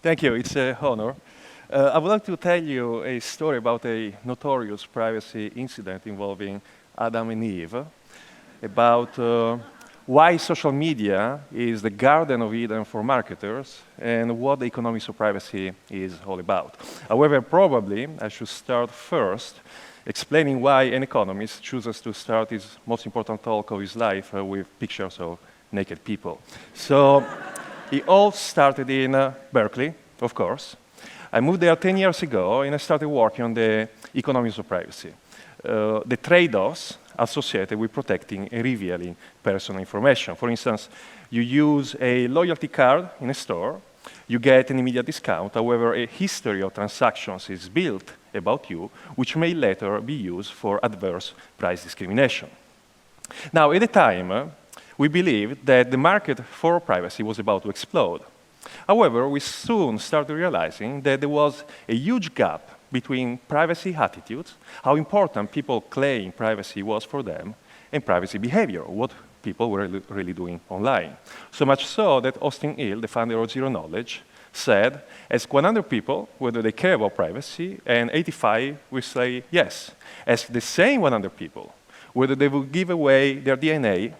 Thank you. It's an honor. I would like to tell you a story about a notorious privacy incident involving Adam and Eve, about why social media is the Garden of Eden for marketers, and what the economics of privacy is all about. However, probably I should start first explaining why an economist chooses to start his most important talk of his life with pictures of naked people. So it all started in Berkeley, of course. I moved there 10 years ago, and I started working on the economics of privacy, the trade-offs associated with protecting and revealing personal information. For instance, you use a loyalty card in a store, you get an immediate discount. However, a history of transactions is built about you, which may later be used for adverse price discrimination. Now, at the time, we believed that the market for privacy was about to explode. However, we soon started realizing that there was a huge gap between privacy attitudes, how important people claim privacy was for them, and privacy behavior, what people were really doing online. So much so that Austin Hill, the founder of Zero Knowledge, said, ask 100 people whether they care about privacy, and 85 will say yes. Ask the same 100 people whether they will give away their DNA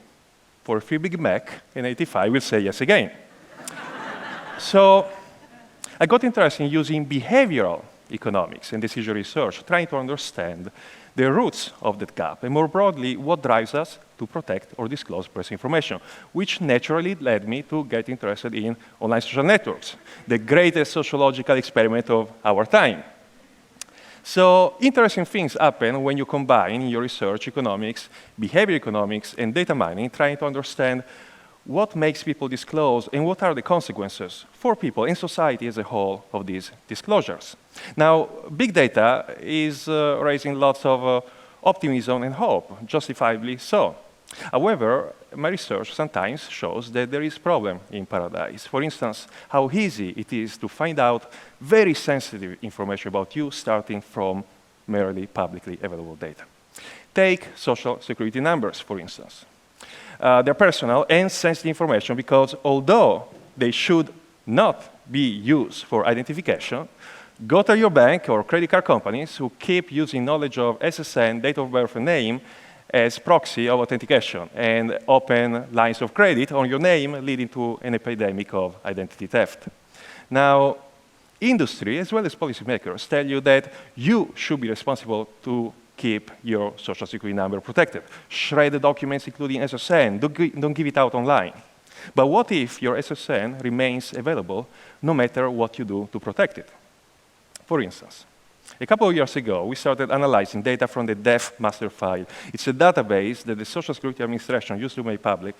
for a free Big Mac, and 85 will say yes again. So I got interested in using behavioral economics and decision research, trying to understand the roots of that gap, and more broadly, what drives us to protect or disclose personal information, which naturally led me to get interested in online social networks, the greatest sociological experiment of our time. So interesting things happen when you combine in your research economics, behavior economics, and data mining, trying to understand what makes people disclose and what are the consequences for people and society as a whole of these disclosures. Now, big data is raising lots of optimism and hope, justifiably so. However, my research sometimes shows that there is a problem in paradise. For instance, how easy it is to find out very sensitive information about you starting from merely publicly available data. Take social security numbers, for instance. They're personal and sensitive information because although they should not be used for identification, go to your bank or credit card companies who keep using knowledge of SSN, date of birth, and name as proxy of authentication and open lines of credit on your name, leading to an epidemic of identity theft. Now, industry, as well as policymakers, tell you that you should be responsible to keep your social security number protected. Shred the documents, including SSN. Don't give it out online. But what if your SSN remains available no matter what you do to protect it? For instance, a couple of years ago, we started analyzing data from the Deaf Master File. It's a database that the Social Security Administration used to make public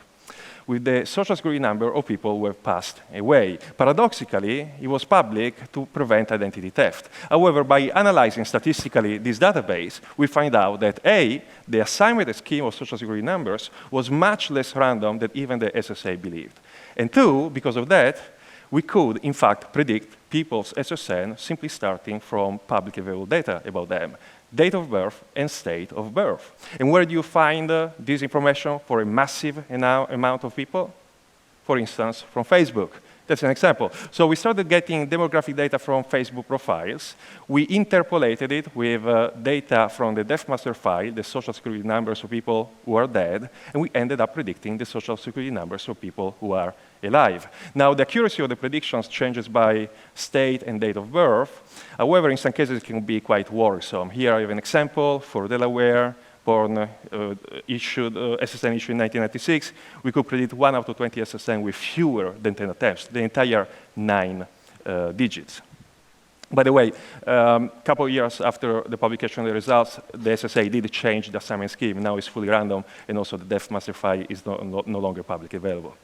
with the social security number of people who have passed away. Paradoxically, it was public to prevent identity theft. However, by analyzing statistically this database, we find out that A, the assignment scheme of social security numbers was much less random than even the SSA believed. And two, because of that, we could, in fact, predict people's SSN simply starting from publicly available data about them, date of birth and state of birth. And where do you find this information for a massive amount of people? For instance, from Facebook. That's an example. So we started getting demographic data from Facebook profiles. We interpolated it with data from the Deaf Master File, the social security numbers of people who are dead, and we ended up predicting the social security numbers of people who are alive. Now, the accuracy of the predictions changes by state and date of birth. However, in some cases, it can be quite worrisome. Here I have an example for Delaware, born issued, SSN issued in 1996. We could predict 1 out of 20 SSN with fewer than 10 attempts, the entire 9 digits. By the way, a couple of years after the publication of the results, the SSA did change the assignment scheme. Now it's fully random, and also the Deaf Master File is no longer publicly available.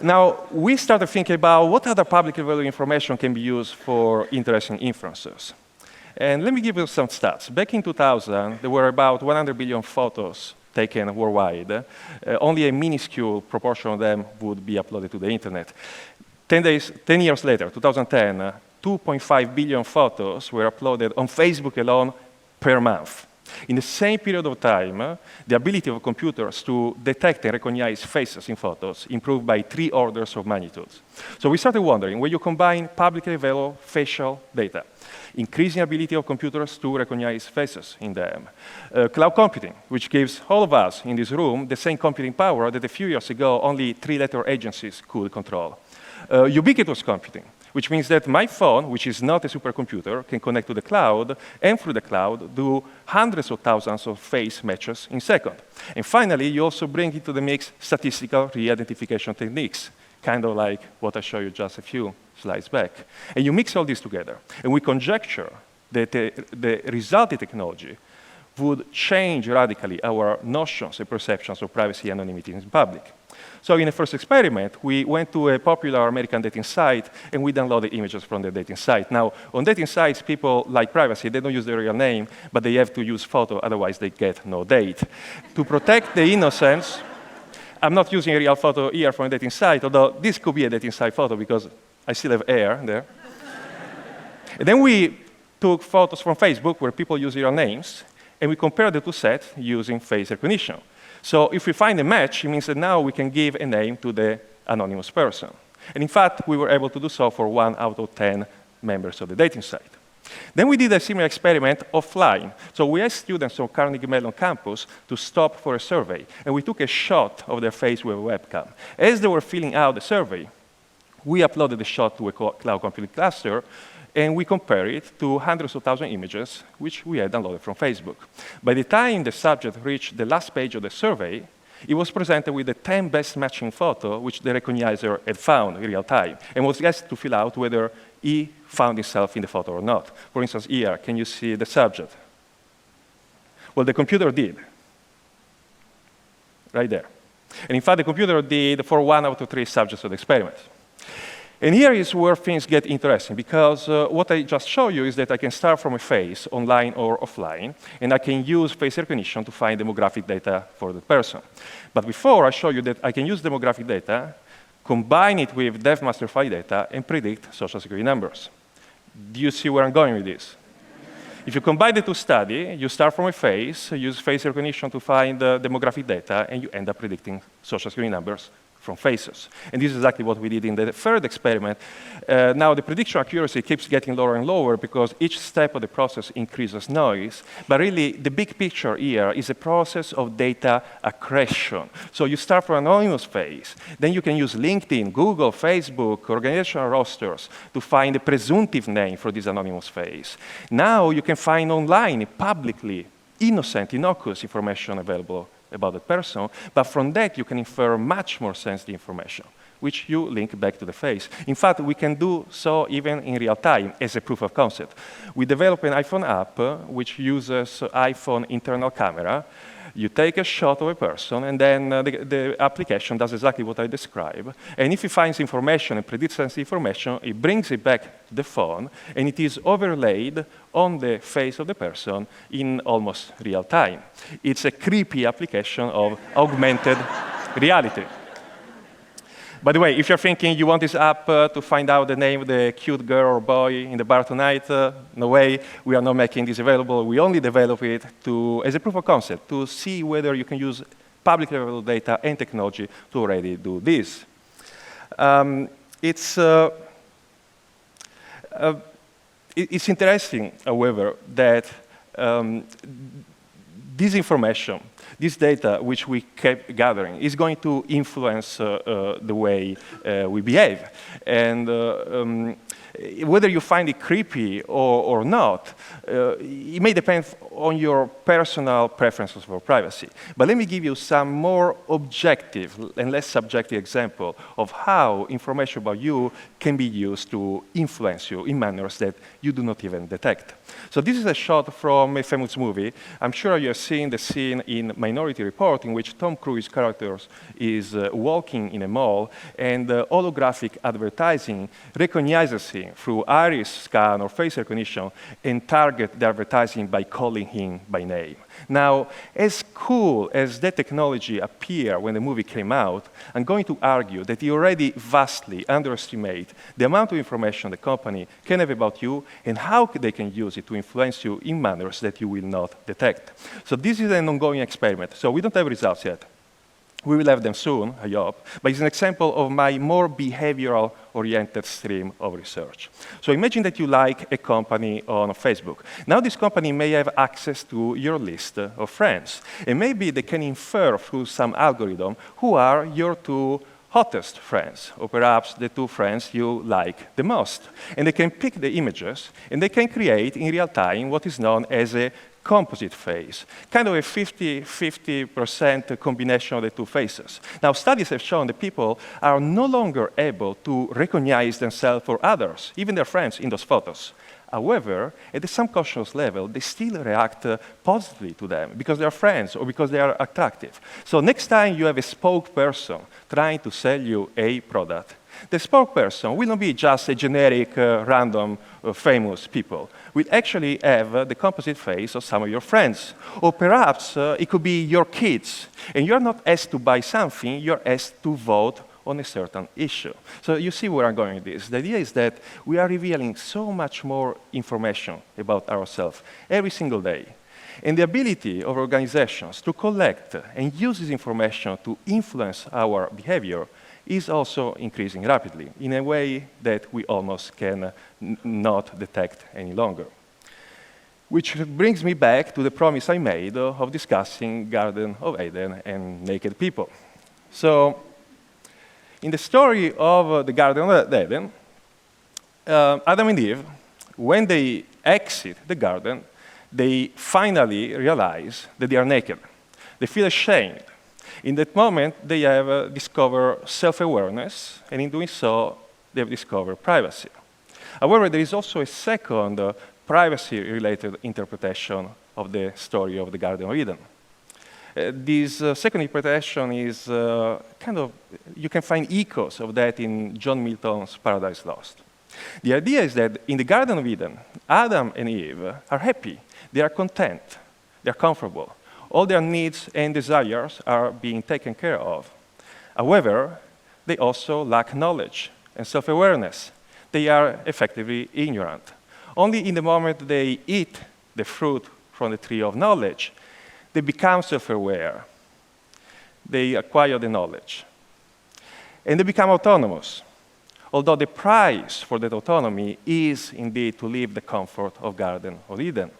Now, we started thinking about what other publicly available information can be used for interesting inferences. And let me give you some stats. Back in 2000, there were about 100 billion photos taken worldwide. Only a minuscule proportion of them would be uploaded to the internet. 10 years later, 2010, 2.5 billion photos were uploaded on Facebook alone per month. In the same period of time, the ability of computers to detect and recognize faces in photos improved by 3 orders of magnitude. So we started wondering, when you combine publicly available facial data, increasing ability of computers to recognize faces in them, cloud computing, which gives all of us in this room the same computing power that a few years ago only 3-letter agencies could control, ubiquitous computing, which means that my phone, which is not a supercomputer, can connect to the cloud, and through the cloud, do hundreds of thousands of face matches in seconds. And finally, you also bring into the mix statistical re-identification techniques, kind of like what I showed you just a few slides back. And you mix all this together, and we conjecture that the resulting technology would change radically our notions and perceptions of privacy and anonymity in public. So in the first experiment, we went to a popular American dating site, and we downloaded images from the dating site. Now, on dating sites, people like privacy. They don't use their real name, but they have to use photo, otherwise they get no date. To protect the innocence, I'm not using a real photo here from a dating site, although this could be a dating site photo because I still have hair there. And then we took photos from Facebook where people use real names, and we compared the two sets using face recognition. So if we find a match, it means that now we can give a name to the anonymous person. And in fact, we were able to do so for 1 out of 10 members of the dating site. Then we did a similar experiment offline. So we asked students on Carnegie Mellon campus to stop for a survey, and we took a shot of their face with a webcam. As they were filling out the survey, we uploaded the shot to a cloud computing cluster, and we compare it to hundreds of thousands of images, which we had downloaded from Facebook. By the time the subject reached the last page of the survey, it was presented with the 10 best matching photo which the recognizer had found in real time, and was asked to fill out whether he found himself in the photo or not. For instance, here, can you see the subject? Well, the computer did, right there. And in fact, the computer did for 1 out of 3 subjects of the experiment. And here is where things get interesting, because what I just showed you is that I can start from a face, online or offline, and I can use face recognition to find demographic data for the person. But before, I show you that I can use demographic data, combine it with Deaf Master File data, and predict social security numbers. Do you see where I'm going with this? If you combine the two studies, you start from a face, use face recognition to find demographic data, and you end up predicting social security numbers from faces. And this is exactly what we did in the third experiment. Now, the prediction accuracy keeps getting lower and lower because each step of the process increases noise. But really, the big picture here is a process of data accretion. So you start from an anonymous face. Then you can use LinkedIn, Google, Facebook, organizational rosters to find a presumptive name for this anonymous face. Now you can find online, publicly, innocent, innocuous information available about the person, but from that you can infer much more sensitive information, which you link back to the face. In fact, we can do so even in real time as a proof of concept. We developed an iPhone app which uses iPhone internal camera. You take a shot of a person, and then the application does exactly what I described. And if it finds information and predicts sensitive information, it brings it back to the phone, and it is overlaid on the face of the person in almost real time. It's a creepy application of augmented reality. By the way, if you're thinking you want this app to find out the name of the cute girl or boy in the bar tonight, no way. We are not making this available. We only develop it as a proof of concept to see whether you can use publicly available data and technology to already do this. It's interesting, however, that this information, this data which we kept gathering, is going to influence the way we behave. And whether you find it creepy or not, it may depend on your personal preferences for privacy. But let me give you some more objective and less subjective example of how information about you can be used to influence you in manners that you do not even detect. So this is a shot from a famous movie. I'm sure you have seen the scene in Minority Report in which Tom Cruise's character is walking in a mall, and holographic advertising recognizes him advertising through iris scan or face recognition and target the advertising by calling him by name. Now, as cool as that technology appeared when the movie came out, I'm going to argue that you already vastly underestimate the amount of information the company can have about you and how they can use it to influence you in manners that you will not detect. So this is an ongoing experiment. So we don't have results yet. We will have them soon, I hope, but it's an example of my more behavioral-oriented stream of research. So imagine that you like a company on Facebook. Now this company may have access to your list of friends, and maybe they can infer through some algorithm who are your two hottest friends, or perhaps the two friends you like the most. And they can pick the images, and they can create in real time what is known as a composite face, kind of a 50-50% combination of the two faces. Now, studies have shown that people are no longer able to recognize themselves or others, even their friends, in those photos. However, at the subconscious level, they still react positively to them because they are friends or because they are attractive. So next time you have a spokesperson trying to sell you a product, the spokesperson will not be just a generic, random, famous people. Will actually have the composite face of some of your friends. Or perhaps it could be your kids. And you're not asked to buy something, you're asked to vote on a certain issue. So you see where I'm going with this. The idea is that we are revealing so much more information about ourselves every single day. And the ability of organizations to collect and use this information to influence our behavior is also increasing rapidly in a way that we almost can not detect any longer. Which brings me back to the promise I made of discussing Garden of Eden and naked people. So, in the story of the Garden of Eden, Adam and Eve, when they exit the garden, they finally realize that they are naked. They feel ashamed. In that moment, they have discovered self-awareness, and in doing so, they have discovered privacy. However, there is also a second privacy-related interpretation of the story of the Garden of Eden. This second interpretation is kind of, you can find echoes of that in John Milton's Paradise Lost. The idea is that in the Garden of Eden, Adam and Eve are happy, they are content, they are comfortable. All their needs and desires are being taken care of. However, they also lack knowledge and self-awareness. They are effectively ignorant. Only in the moment they eat the fruit from the tree of knowledge, they become self-aware. They acquire the knowledge. And they become autonomous. Although the price for that autonomy is indeed to leave the comfort of Garden of Eden.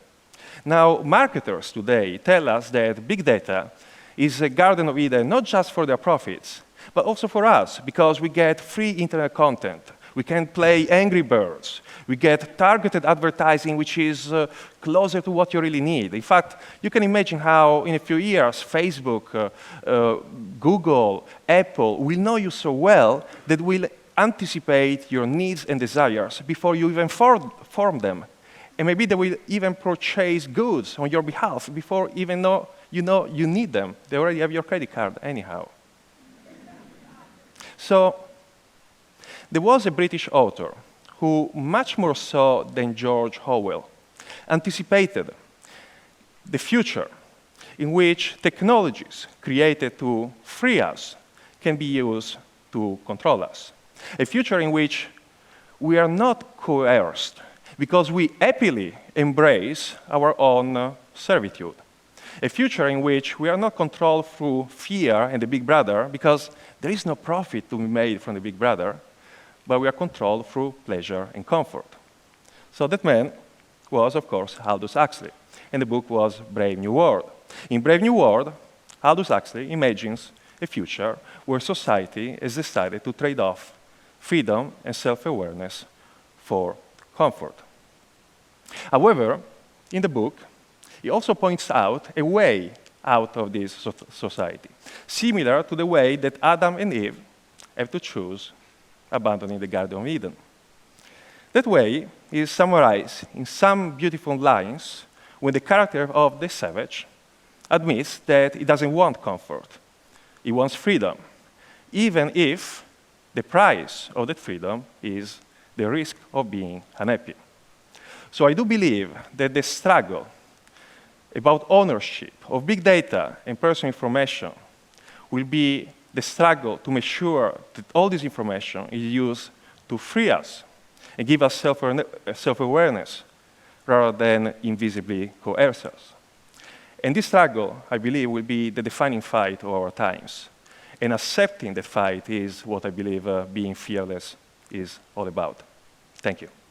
Now, marketers today tell us that big data is a Garden of Eden not just for their profits, but also for us, because we get free internet content. We can play Angry Birds. We get targeted advertising, which is closer to what you really need. In fact, you can imagine how in a few years, Facebook, Google, Apple will know you so well that will anticipate your needs and desires before you even form them. And maybe they will even purchase goods on your behalf before even you need them. They already have your credit card anyhow. So there was a British author who, much more so than George Orwell, anticipated the future in which technologies created to free us can be used to control us. A future in which we are not coerced because we happily embrace our own servitude. A future in which we are not controlled through fear and the Big Brother because there is no profit to be made from the Big Brother, but we are controlled through pleasure and comfort. So that man was, of course, Aldous Huxley, and the book was Brave New World. In Brave New World, Aldous Huxley imagines a future where society has decided to trade off freedom and self-awareness for comfort. However, in the book, he also points out a way out of this society, similar to the way that Adam and Eve have to choose abandoning the Garden of Eden. That way is summarized in some beautiful lines when the character of the savage admits that he doesn't want comfort. He wants freedom, even if the price of that freedom is the risk of being unhappy. So I do believe that the struggle about ownership of big data and personal information will be the struggle to make sure that all this information is used to free us and give us self-awareness rather than invisibly coerce us. And this struggle, I believe, will be the defining fight of our times. And accepting the fight is what I believe being fearless is all about. Thank you.